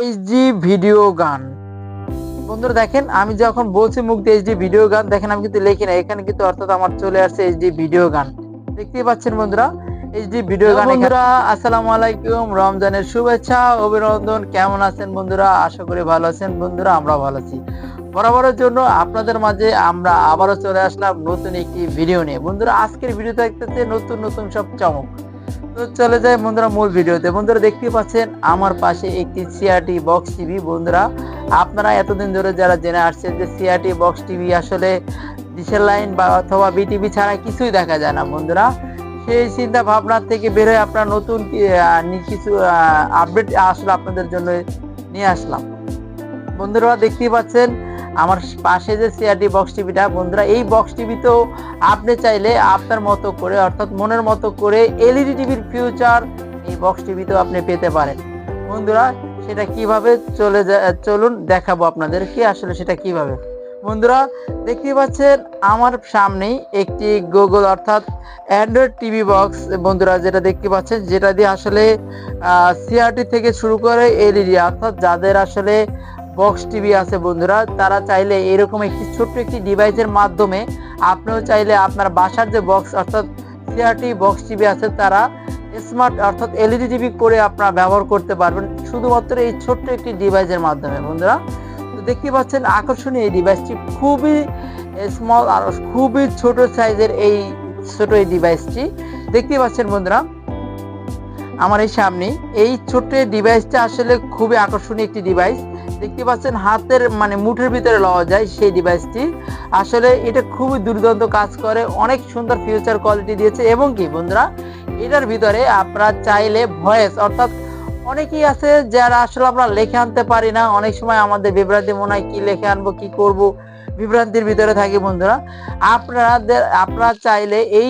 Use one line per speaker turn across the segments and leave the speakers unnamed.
HD video গান। বন্ধুরা দেখেন, আমি যখন বলছি মুখ দিয়ে এইচডি ভিডিও গান, দেখেন আমি কিন্তু লিখি না, এখানে কিন্তু অর্থাৎ আমার চলে আসছে এইচডি ভিডিও গান। দেখতেই পাচ্ছেন বন্ধুরা, এইচডি ভিডিও গান। বন্ধুরা আসসালামু আলাইকুম, রমজানের শুভেচ্ছা অভিনন্দন। কেমন আছেন বন্ধুরা? আশা করি ভালো আছেন বন্ধুরা, আমরা ভালো আছি। বরাবরের জন্য আপনাদের মাঝে আমরা আবারও চলে আসলাম নতুন একটি ভিডিও নিয়ে। বন্ধুরা আজকের ভিডিও দেখতেছে নতুন নতুন সব চমক। তো চলে যায় বন্ধুরা মূল ভিডিওতে। বন্ধুরা দেখতে পাচ্ছেন আমার পাশে একটি সিআরটি বক্স টিভি। বন্ধুরা আপনারা এতদিন ধরে যারা জেনে আসছেন যে সিআরটি বক্স টিভি আসলে ডিশের লাইন বা অথবা বিটিভি ছাড়া কিছুই দেখা যায় না বন্ধুরা, সেই চিন্তা ভাবনা থেকে বের হয়ে আপনারা নতুন কিছু আপডেট আসলে আপনাদের জন্য নিয়ে আসলাম। বন্ধুরা দেখতেই পাচ্ছেন আমার পাশে যে সিআরটি বক্স টিভিটা। বন্ধুরা এই বক্স টিভিতেও আপনি চাইলে আপনার মতো করে অর্থাৎ মনের মতো করে এলইডি টিভির ফিউচার এই বক্স টিভিতেও আপনি পেতে পারেন। বন্ধুরা সেটা কিভাবে চলুন দেখাবো আপনাদেরকে আসলে সেটা কিভাবে। বন্ধুরা দেখতে পাচ্ছেন আমার সামনেই একটি গুগল অর্থাৎ অ্যান্ড্রয়েড টিভি বক্স। বন্ধুরা যেটা দেখতে পাচ্ছেন, যেটা দিয়ে আসলে সিআরটি থেকে শুরু করে এলইডি অর্থাৎ যাদের আসলে বক্স টিভি আছে বন্ধুরা, তারা চাইলে এরকম একটি ছোট্ট একটি ডিভাইসের মাধ্যমে আপনিও চাইলে আপনার বাসার যে বক্স অর্থাৎ সিআরটি বক্স টিভি আছে তারা স্মার্ট অর্থাৎ এলইডি টিভি করে আপনারা ব্যবহার করতে পারবেন শুধুমাত্র এই ছোট্ট একটি ডিভাইসের মাধ্যমে। বন্ধুরা তো দেখতে পাচ্ছেন আকর্ষণীয় এই ডিভাইসটি, খুবই স্মল আর খুবই ছোট সাইজের এই ছোট এই ডিভাইসটি দেখতে পাচ্ছেন বন্ধুরা আমার এই সামনে। এই ছোট্ট ডিভাইসটা আসলে খুবই আকর্ষণীয় একটি ডিভাইস। দেখতে পাচ্ছেন হাতের মুঠের ভিতরে লওয়া যায় সেই ডিভাইসটি। আসলে এটা খুবই দুর্দান্ত কাজ করে, অনেক সুন্দর ফিউচার কোয়ালিটি দিয়েছে। এবং কি বন্ধুরা এটার ভিতরে আপনারা চাইলে ভয়েস অর্থাৎ অনেকেই আছে যারা আসলে আমরা লেখে আনতে পারি না, অনেক সময় আমাদের বিভ্রান্তি মনে হয় কি লেখে আনবো কি করব, বিভ্রান্তির ভিতরে থাকি। বন্ধুরা আপনারা চাইলে এই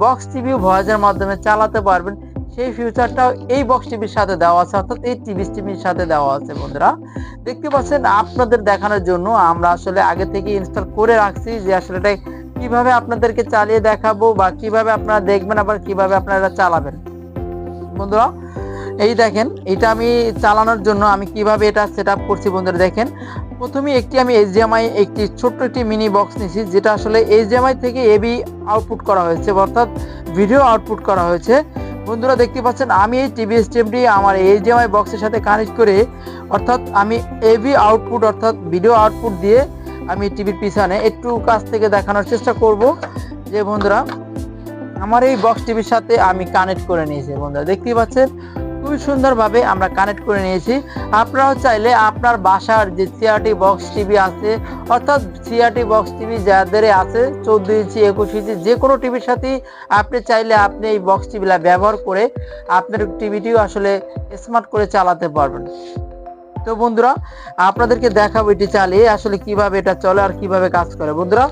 বক্স টিভি ভয়েসের মাধ্যমে চালাতে পারবেন, সেই ফিউচারটাও এই বক্স টিভির সাথে দেওয়া আছে অর্থাৎ এই টিভির সাথে দেওয়া আছে। বন্ধুরা দেখতে পাচ্ছেন আপনাদের দেখানোর জন্য আমরা আসলে আগে থেকে ইনস্টল করে রাখছি যে আসলে এটা কিভাবে আপনাদেরকে চালিয়ে দেখাবো বা কিভাবে আপনারা দেখবেন আবার কিভাবে আপনারা চালাবেন। বন্ধুরা এই দেখেন, এটা আমি চালানোর জন্য আমি কিভাবে এটা সেট আপ করছি। বন্ধুরা দেখেন, প্রথমে আমি এইচডিএমআই একটি ছোট্ট একটি মিনি বক্স নিয়েছি, যেটা আসলে এইচডিএমআই থেকে এবি আউটপুট করা হয়েছে অর্থাৎ ভিডিও আউটপুট করা হয়েছে। বন্ধুরা দেখতে পাচ্ছেন আমি এই টিভি স্টেমটি আমার এইচডিএমআই বক্সের সাথে কানেক্ট করে অর্থাৎ আমি এবি আউটপুট অর্থাৎ ভিডিও আউটপুট দিয়ে আমি টিভির পিছনে একটু কাছ থেকে দেখানোর চেষ্টা করব যে বন্ধুরা আমার এই বক্স টিভির সাথে আমি কানেক্ট করে নিয়েছি। বন্ধুরা দেখতেই পাচ্ছেন খুবই সুন্দরভাবে আমরা কানেক্ট করে নিয়েছি। আপনারাও চাইলে আপনার বাসার যে সিআরটি বক্স টিভি আছে অর্থাৎ সিআরটি বক্স টিভি যাদের আছে 14 ইঞ্চি 21 ইঞ্চি যে কোনো টিভির সাথে আপনি চাইলে আপনি এই বক্স টিভিটা ব্যবহার করে আপনার টিভিটিও আসলে স্মার্ট করে চালাতে পারবেন। তো বন্ধুরা আপনাদেরকে দেখাবো এটি চালিয়ে আসলে কিভাবে এটা চলে আর কিভাবে কাজ করে। বন্ধুরা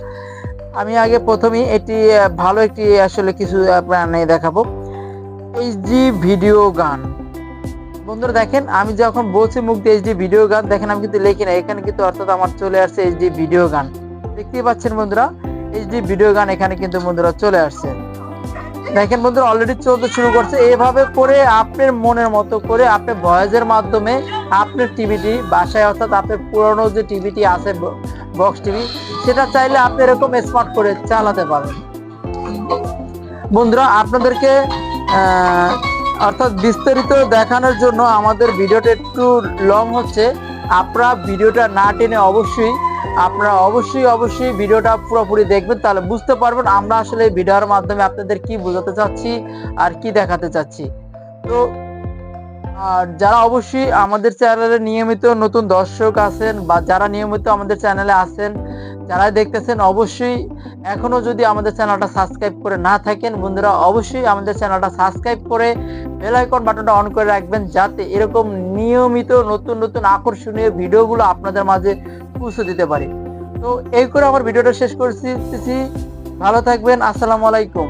আমি আগে প্রথমেই এটি ভালো একটি আসলে কিছু আপনাদের দেখাবো, এইচডি ভিডিও গান। বন্ধুরা দেখেন, আমি যখন বলছি মুখ দিয়ে এইচডি ভিডিও গান, দেখেন আমি কিন্তু লিখি না, এখানে কিন্তু অর্থাৎ আমার চলে আসছে এইচডি ভিডিও গান। দেখতেই পাচ্ছেন বন্ধুরা এইচডি ভিডিও গান এখানে কিন্তু বন্ধুরা চলে আসছে। দেখেন বন্ধুরা অলরেডি চলতে শুরু করছে। এইভাবে করে আপনার মনের মতো করে আপনি ভয়েসের মাধ্যমে আপনার টিভিটি বাসায় অর্থাৎ আপনার পুরনো যে টিভিটি আছে বক্স টিভি সেটা চাইলে আপনি এরকম স্মার্ট করে চালাতে পারবেন। বন্ধুরা আপনাদেরকে অর্থাৎ বিস্তারিত দেখানোর জন্য আমাদের ভিডিওটা একটু লং হচ্ছে, আপনারা ভিডিওটা না টেনে আপনারা অবশ্যই ভিডিওটা পুরোপুরি দেখবেন, তাহলে বুঝতে পারবেন আমরা আসলে এই ভিডিওর মাধ্যমে আপনাদের কি বোঝাতে চাচ্ছি আর কি দেখাতে চাচ্ছি। তো আর যারা অবশ্যই আমাদের চ্যানেলে নিয়মিত নতুন দর্শক আছেন বা যারা নিয়মিত আমাদের চ্যানেলে আছেন যারা দেখতেছেন, অবশ্যই এখনো যদি আমাদের চ্যানেলটা সাবস্ক্রাইব করে না থাকেন বন্ধুরা অবশ্যই আমাদের চ্যানেলটা সাবস্ক্রাইব করে বেল আইকন বাটনটা অন করে রাখবেন, যাতে এরকম নিয়মিত নতুন নতুন আকর্ষণীয় ভিডিওগুলো আপনাদের মাঝে পৌঁছে দিতে পারি। তো এই করে আমার ভিডিওটা শেষ করছি, ভালো থাকবেন, আসসালামু আলাইকুম।